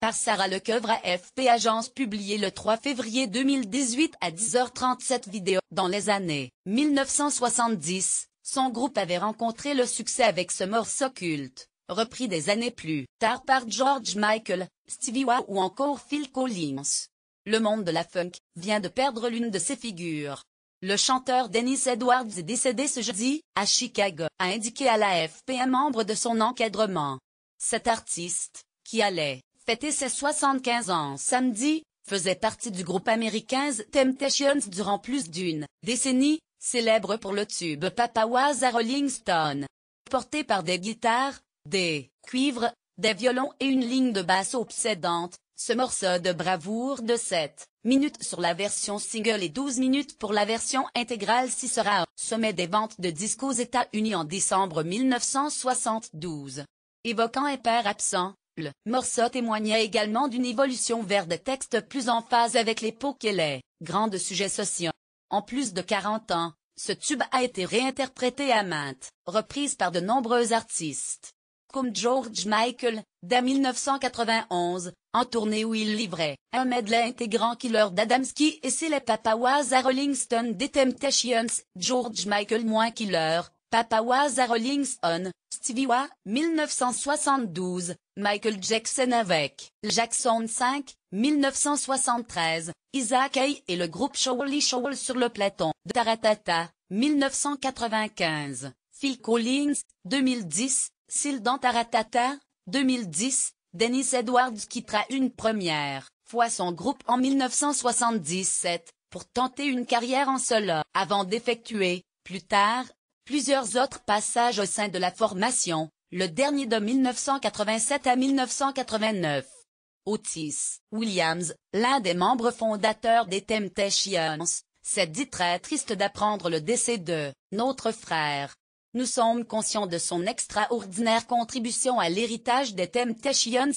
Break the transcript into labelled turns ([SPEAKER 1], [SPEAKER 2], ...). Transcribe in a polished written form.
[SPEAKER 1] par Sarah Lecoeuvre AFP Agence publié le 3 février 2018 à 10h30. Cette vidéo. Dans les années 1970, son groupe avait rencontré le succès avec ce morceau culte, repris des années plus tard par George Michael, Stevie Wonder ou encore Phil Collins. Le monde de la funk vient de perdre l'une de ses figures. Le chanteur Dennis Edwards est décédé ce jeudi, à Chicago, a indiqué à l'AFP un membre de son encadrement. Cet artiste, qui allait fêter ses 75 ans samedi, faisait partie du groupe américain The Temptations durant plus d'une décennie, célèbre pour le tube Papa Was a Rolling Stone. Porté par des guitares, des cuivres, des violons et une ligne de basse obsédante, ce morceau de bravoure de 7 minutes sur la version single et 12 minutes pour la version intégrale s'y sera au sommet des ventes de disques aux États-Unis en décembre 1972. Évoquant un père absent, le morceau témoignait également d'une évolution vers des textes plus en phase avec l'époque et les grands sujets sociaux. En plus de 40 ans, ce tube a été réinterprété à maintes reprises par de nombreux artistes, comme George Michael, dès 1991, en tournée où il livrait un medley intégrant Killer d'Adamski et C'est les Papa Was a Rolling Stone des Temptations, George Michael - Killer, Papa Was a Rolling Stone, Stevie Wonder, 1972, Michael Jackson avec Jackson 5, 1973, Isaac Hayes et le groupe Shirley Shoal sur le platon de Taratata, 1995, Phil Collins, 2010, Seal dans Taratata, 2010, Dennis Edwards quittera une première fois son groupe en 1977, pour tenter une carrière en solo, avant d'effectuer, plus tard, plusieurs autres passages au sein de la formation, le dernier de 1987 à 1989. Otis Williams, l'un des membres fondateurs des Temptations, s'est dit très triste d'apprendre le décès de notre frère. Nous sommes conscients de son extraordinaire contribution à l'héritage des Temptations,